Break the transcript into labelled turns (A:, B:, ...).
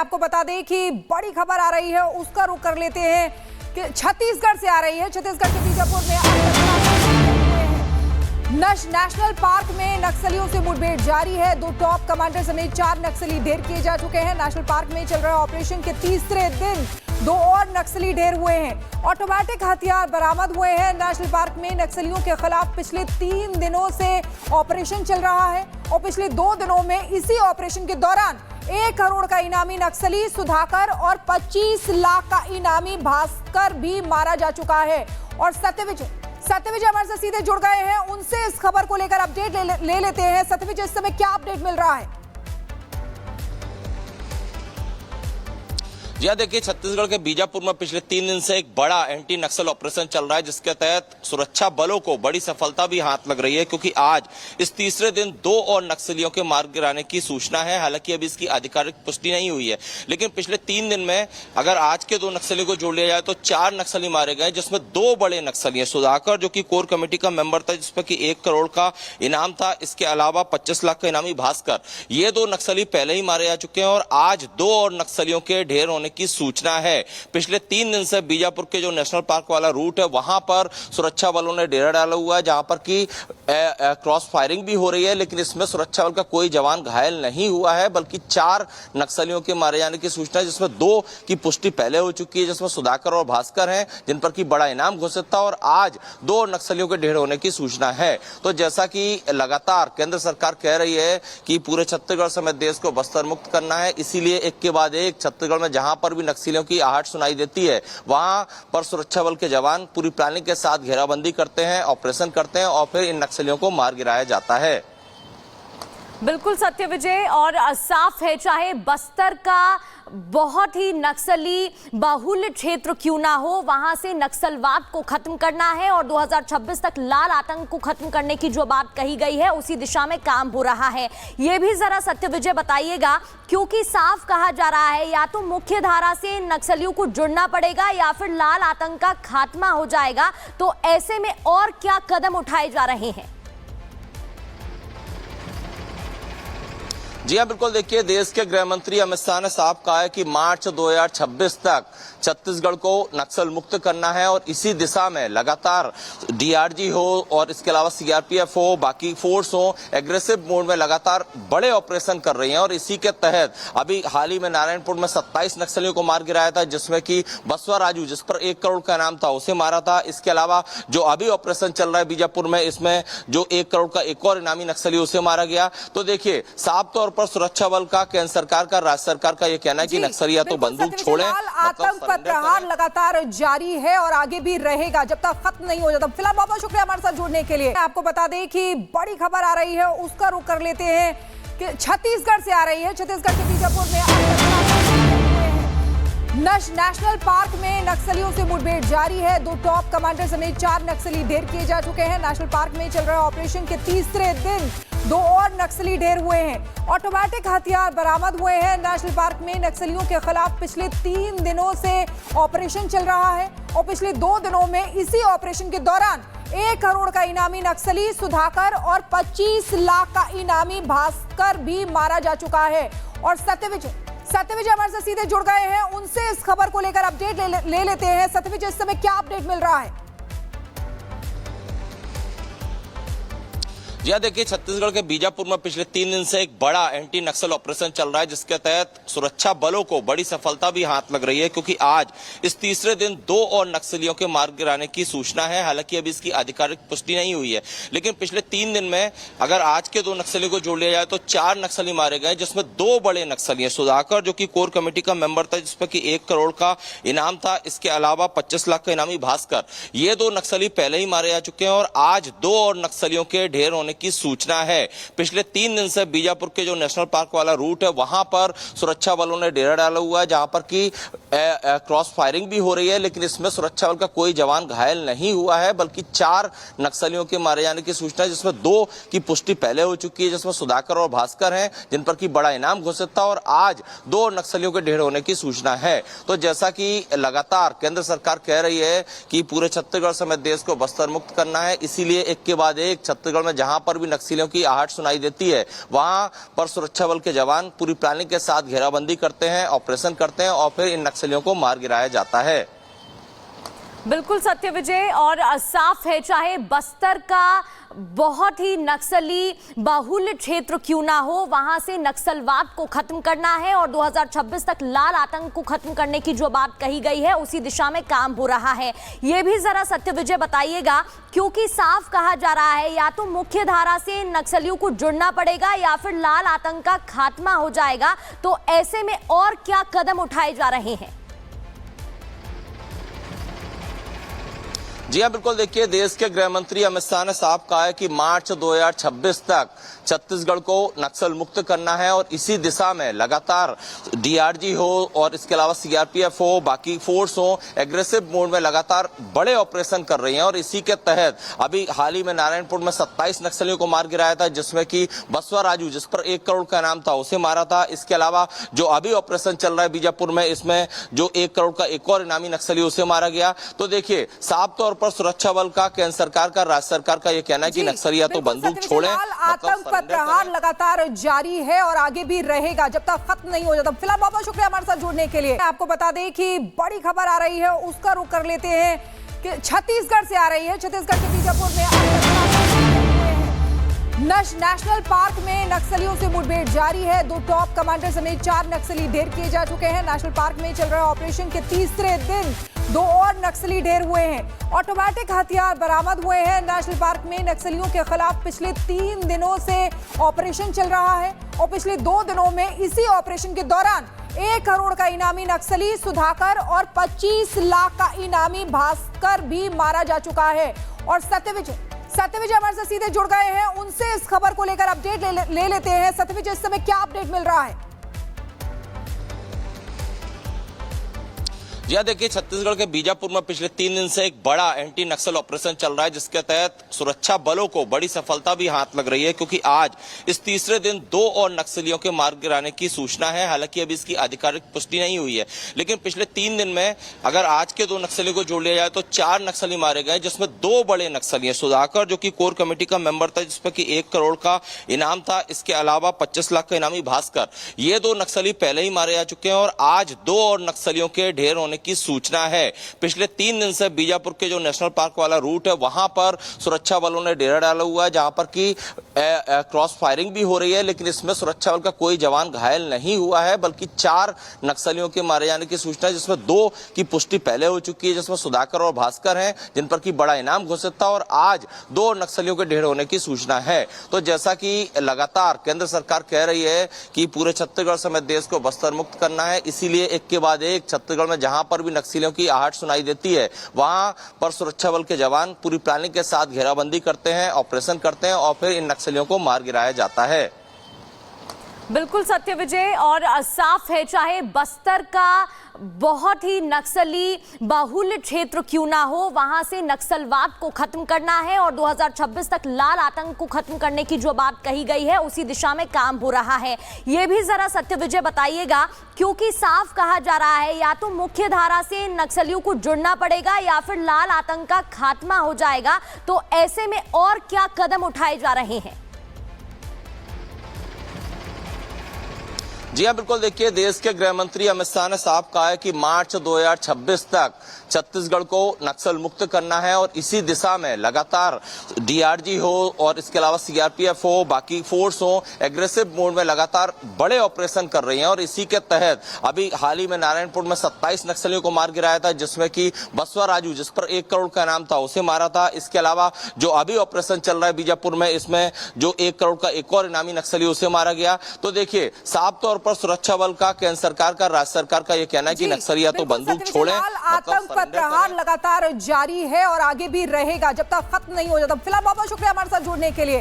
A: आपको बता दें कि बड़ी खबर आ रही है, उसका रुख कर लेते हैं कि छत्तीसगढ़ से आ रही है। छत्तीसगढ़ के बीजापुर में नेशनल पार्क में नक्सलियों से मुठभेड़ जारी है। 2 टॉप कमांडर समेत 4 नक्सली ढेर किए जा चुके हैं। नेशनल पार्क में चल रहे ऑपरेशन के तीसरे दिन 2 और नक्सली ढेर हुए हैं। ऑटोमेटिक हथियार बरामद हुए हैं। नेशनल पार्क में नक्सलियों के खिलाफ पिछले 3 दिनों से ऑपरेशन चल रहा है और पिछले 2 दिनों में इसी ऑपरेशन के दौरान 1 करोड़ का इनामी नक्सली सुधाकर और 25 लाख का इनामी भास्कर भी मारा जा चुका है। और सत्यविजय हमारे से सीधे जुड़ गए हैं, उनसे इस खबर को लेकर अपडेट ले लेते हैं। सत्यविजय, इस समय क्या अपडेट मिल रहा है?
B: जी देखिए, छत्तीसगढ़ के बीजापुर में पिछले 3 दिन से एक बड़ा एंटी नक्सल ऑपरेशन चल रहा है, जिसके तहत सुरक्षा बलों को बड़ी सफलता भी हाथ लग रही है, क्योंकि आज इस तीसरे दिन 2 और नक्सलियों के मार गिराने की सूचना है। हालांकि अभी इसकी आधिकारिक पुष्टि नहीं हुई है, लेकिन पिछले 3 दिन में अगर आज के 2 नक्सलियों को जोड़ लिया जाए तो 4 नक्सली मारे गए, जिसमें 2 बड़े नक्सली हैं। सुधाकर, जो कि कोर कमेटी का मेंबर था, जिसपर कि 1 करोड़ का इनाम था, इसके अलावा 25 लाख का इनामी भास्कर, ये 2 नक्सली पहले ही मारे जा चुके हैं और आज 2 और नक्सलियों के ढेर होने की सूचना है। पिछले 3 दिन से बीजापुर के जो नेशनल पार्क वाला रूट है, वहां पर सुरक्षा बलों ने डेरा डाला हुआ है, जहां पर की क्रॉस फायरिंग भी हो रही है, लेकिन इसमें सुरक्षा बल का कोई जवान घायल नहीं हुआ है, बल्कि 4 नक्सलियों के मारे जाने की सूचना है, जिसमें 2 की पुष्टि पहले हो चुकी है, जिसमें सुधाकर और भास्कर हैं, जिन पर की बड़ा इनाम घोषित था, और आज 2 नक्सलियों के ढेर होने की सूचना है। तो जैसा कि लगातार केंद्र सरकार कह रही है कि पूरे छत्तीसगढ़ समेत देश को बस्तर मुक्त करना है, इसीलिए एक के बाद एक छत्तीसगढ़ में जहां पर भी नक्सलियों की आहट सुनाई देती है, वहां पर सुरक्षा बल के जवान पूरी प्लानिंग के साथ घेराबंदी करते हैं, ऑपरेशन करते हैं और फिर इन नक्सलियों को मार गिराया जाता है।
C: बिल्कुल सत्यविजय, और साफ है, चाहे बस्तर का बहुत ही नक्सली बाहुल्य क्षेत्र क्यों ना हो, वहां से नक्सलवाद को खत्म करना है और 2026 तक लाल आतंक को खत्म करने की जो बात कही गई है, उसी दिशा में काम हो रहा है। ये भी जरा सत्यविजय बताइएगा, क्योंकि साफ कहा जा रहा है या तो मुख्य धारा से नक्सलियों को जुड़ना पड़ेगा या फिर लाल आतंक का खात्मा हो जाएगा, तो ऐसे में और क्या कदम उठाए जा रहे हैं?
B: जी हाँ, बिल्कुल। देखिए, देश के गृह मंत्री अमित शाह ने साफ कहा है कि मार्च 2026 तक छत्तीसगढ़ को नक्सल मुक्त करना है और इसी दिशा में लगातार डीआरजी हो और इसके अलावा सीआरपीएफ हो, बाकी फोर्स हो, एग्रेसिव मोड में लगातार बड़े ऑपरेशन कर रही हैं। और इसी के तहत अभी हाल ही में नारायणपुर में 27 नक्सलियों को मार गिराया था, जिसमें कि बसवा राजू, जिस पर 1 करोड़ का इनाम था, उसे मारा था। इसके अलावा जो अभी ऑपरेशन चल रहा है बीजापुर में, इसमें जो 1 करोड़ का एक और इनामी नक्सली, उसे मारा गया। तो देखिए, साफ तौर पर सुरक्षा बल का, केंद्र सरकार का, राज्य सरकार का यह कहना है कि नक्सली या तो बंदूक छोड़े।
A: आतंक का प्रहार लगातार जारी है और आगे भी रहेगा जब तक खत्म नहीं हो जाता। फिलहाल बहुत बहुत शुक्रिया हमारे साथ जुड़ने के लिए। आपको बता दें कि बड़ी खबर आ रही है, उसका रुख कर लेते हैं कि छत्तीसगढ़ से आ रही है। छत्तीसगढ़ के बीजापुर में नेशनल पार्क में नक्सलियों से मुठभेड़ जारी है। 2 टॉप कमांडर समेत 4 नक्सली ढेर किए जा चुके हैं। नेशनल पार्क में चल रहे ऑपरेशन के तीसरे दिन 2 और नक्सली ढेर हुए हैं। ऑटोमेटिक हथियार बरामद हुए हैं। नेशनल पार्क में नक्सलियों के खिलाफ पिछले 3 दिनों से ऑपरेशन चल रहा है और पिछले 2 दिनों में इसी ऑपरेशन के दौरान 1 करोड़ का इनामी नक्सली सुधाकर और 25 लाख का इनामी भास्कर भी मारा जा चुका है। और सत्यविजय हमारे से सीधे जुड़ गए हैं, उनसे इस खबर को लेकर अपडेट ले लेते हैं। सत्यविजय, इस समय क्या अपडेट मिल रहा है?
B: जी देखिए, छत्तीसगढ़ के बीजापुर में पिछले 3 दिन से एक बड़ा एंटी नक्सल ऑपरेशन चल रहा है, जिसके तहत सुरक्षा बलों को बड़ी सफलता भी हाथ लग रही है, क्योंकि आज इस तीसरे दिन 2 और नक्सलियों के मार गिराने की सूचना है। हालांकि अभी इसकी आधिकारिक पुष्टि नहीं हुई है, लेकिन पिछले 3 दिन में अगर आज के 2 नक्सलियों को जोड़ लिया जाए तो 4 नक्सली मारे गए, जिसमें 2 बड़े नक्सली हैं। सुधाकर, जो कि कोर कमेटी का मेंबर था, जिस पर कि 1 करोड़ का इनाम था, इसके अलावा 25 लाख का इनामी भास्कर, ये 2 नक्सली पहले ही मारे जा चुके हैं और आज 2 और नक्सलियों के ढेर होने की सूचना है। पिछले 3 दिन से बीजापुर के जो नेशनल पार्क वाला रूट है, वहां पर सुरक्षा बलों ने डेरा डाला हुआ है, जहां पर की क्रॉस फायरिंग भी हो रही है, लेकिन इसमें सुरक्षा बल का कोई जवान घायल नहीं हुआ है, बल्कि 4 नक्सलियों के मारे जाने की सूचना है, जिसमें 2 की पुष्टि पहले हो चुकी है, जिसमें सुधाकर और भास्कर हैं, जिन पर की बड़ा इनाम घोषित था, और आज 2 नक्सलियों के ढेर होने की सूचना है। तो जैसा कि लगातार केंद्र सरकार कह रही है कि पूरे छत्तीसगढ़ समेत देश को बस्तर मुक्त करना है, इसीलिए एक के बाद एक छत्तीसगढ़ में जहां पर भी नक्सलियों की आहट सुनाई देती है वहां पर सुरक्षा बल के जवान पूरी प्लानिंग के साथ घेराबंदी करते हैं, ऑपरेशन करते हैं और फिर इन नक्सलियों को मार गिराया जाता है।
C: बिल्कुल सत्य विजय, और साफ है चाहे बस्तर का बहुत ही नक्सली बाहुल्य क्षेत्र क्यों ना हो, वहां से नक्सलवाद को खत्म करना है और 2026 तक लाल आतंक को खत्म करने की जो बात कही गई है उसी दिशा में काम हो रहा है। ये भी जरा सत्य विजय बताइएगा, क्योंकि साफ कहा जा रहा है या तो मुख्य धारा से नक्सलियों को जुड़ना पड़ेगा या फिर लाल आतंक का खात्मा हो जाएगा, तो ऐसे में और क्या कदम उठाए जा रहे हैं?
B: जी हाँ, बिल्कुल। देखिए, देश के गृह मंत्री अमित शाह ने साफ कहा है कि मार्च 2026 तक छत्तीसगढ़ को नक्सल मुक्त करना है और इसी दिशा में लगातार डीआरजी हो और इसके अलावा सीआरपीएफ हो, बाकी फोर्स हो, एग्रेसिव मोड में लगातार बड़े ऑपरेशन कर रही हैं और इसी के तहत अभी हाल ही में नारायणपुर में 27 नक्सलियों को मार गिराया था, जिसमें कि बसवा राजू, जिस पर 1 करोड़ का इनाम था, उसे मारा था। इसके अलावा जो अभी ऑपरेशन चल रहा है बीजापुर में, इसमें जो 1 करोड़ का एक और इनामी नक्सली उसे मारा गया। तो देखिए, साफ तौर पर सुरक्षा बल का, केंद्र सरकार का, राज्य सरकार का यह कहना है कि नक्सली या तो बंदूक छोड़ें।
A: आतंक पर प्रहार लगातार जारी है और आगे भी रहेगा जब तक खत्म नहीं हो जाता। फिलहाल बहुत बहुत शुक्रिया हमारे साथ जुड़ने के लिए। आपको बता दें कि बड़ी खबर आ रही है, उसका रुख कर लेते हैं कि छत्तीसगढ़ से आ रही है। छत्तीसगढ़ के बीजापुर में नेशनल पार्क में नक्सलियों से मुठभेड़ जारी है। 2 टॉप कमांडर समेत 4 नक्सली ढेर किए जा चुके हैं। नेशनल पार्क में चल रहे ऑपरेशन के तीसरे दिन 2 और नक्सली ढेर हुए हैं। ऑटोमेटिक हथियार बरामद हुए हैं। नेशनल पार्क में नक्सलियों के खिलाफ पिछले 3 दिनों से ऑपरेशन चल रहा है और पिछले 2 दिनों में इसी ऑपरेशन के दौरान 1 करोड़ का इनामी नक्सली सुधाकर और 25 लाख का इनामी भास्कर भी मारा जा चुका है। और सत्यविजय हमारे साथ सीधे जुड़ गए हैं, उनसे इस खबर को लेकर अपडेट ले लेते हैं। सत्यविजय, इस समय क्या अपडेट मिल रहा है?
B: जी हाँ, देखिए, छत्तीसगढ़ के बीजापुर में पिछले 3 दिन से एक बड़ा एंटी नक्सल ऑपरेशन चल रहा है, जिसके तहत सुरक्षा बलों को बड़ी सफलता भी हाथ लग रही है, क्योंकि आज इस तीसरे दिन 2 और नक्सलियों के मार गिराने की सूचना है। हालांकि अभी इसकी आधिकारिक पुष्टि नहीं हुई है, लेकिन पिछले 3 दिन में अगर आज के 2 नक्सलियों को जोड़ लिया जाए तो 4 नक्सली मारे गए, जिसमें 2 बड़े नक्सली हैं। सुधाकर, जो कि कोर कमेटी का मेंबर था, जिसपे कि 1 करोड़ का इनाम था, इसके अलावा 25 लाख का इनामी भास्कर, ये 2 नक्सली पहले ही मारे जा चुके हैं और आज 2 और नक्सलियों के ढेर होने की सूचना है। पिछले 3 दिन से बीजापुर के जो नेशनल पार्क वाला रूट है, वहां पर सुरक्षा बलों ने डेरा डाला हुआ है, जहां पर की क्रॉस फायरिंग भी हो रही है, लेकिन इसमें सुरक्षा बल का कोई जवान घायल नहीं हुआ है, बल्कि 4 नक्सलियों के मारे जाने की सूचना है, जिसमें 2 की पुष्टि पहले हो चुकी है, जिसमें सुधाकर और भास्कर हैं, जिन पर की बड़ा इनाम घोषित था, और आज 2 नक्सलियों के ढेर होने की सूचना है। तो जैसा कि लगातार केंद्र सरकार कह रही है कि पूरे छत्तीसगढ़ समेत देश को बस्तर मुक्त करना है, इसीलिए एक के बाद एक छत्तीसगढ़ में जहां पर भी नक्सलियों की आहट सुनाई देती है वहां पर सुरक्षा बल के जवान पूरी प्लानिंग के साथ घेराबंदी करते हैं, ऑपरेशन करते हैं और फिर इन नक्सलियों को मार गिराया जाता है।
C: बिल्कुल सत्य विजय, और साफ है चाहे बस्तर का बहुत ही नक्सली बाहुल्य क्षेत्र क्यों ना हो, वहां से नक्सलवाद को खत्म करना है और 2026 तक लाल आतंक को खत्म करने की जो बात कही गई है उसी दिशा में काम हो रहा है। ये भी जरा सत्य विजय बताइएगा, क्योंकि साफ कहा जा रहा है या तो मुख्य धारा से नक्सलियों को जुड़ना पड़ेगा या फिर लाल आतंक का खात्मा हो जाएगा, तो ऐसे में और क्या कदम उठाए जा रहे हैं?
B: जी हाँ, बिल्कुल। देखिए, देश के गृह मंत्री अमित शाह ने साफ कहा है कि मार्च 2026 तक छत्तीसगढ़ को नक्सल मुक्त करना है और इसी दिशा में लगातार डीआरजी हो और इसके अलावा सीआरपीएफ हो, बाकी फोर्स हो, एग्रेसिव मोड में लगातार बड़े ऑपरेशन कर रही हैं और इसी के तहत अभी हाल ही में नारायणपुर में 27 नक्सलियों को मार गिराया था, जिसमें कि बसवा राजू, जिस पर 1 करोड़ का इनाम था, उसे मारा था। इसके अलावा जो अभी ऑपरेशन चल रहा है बीजापुर में, इसमें जो 1 करोड़ का एक और इनामी नक्सली उसे मारा गया। तो देखिए, साफ तौर पर सुरक्षा बल का, केंद्र सरकार का, राज्य सरकार का यह कहना है कि नक्सली या तो बंदूक छोड़ें।
A: आतंक पर प्रहार लगातार जारी है और आगे भी रहेगा जब तक खत्म नहीं हो जाता। फिलहाल बहुत बहुत शुक्रिया हमारे साथ जुड़ने के लिए।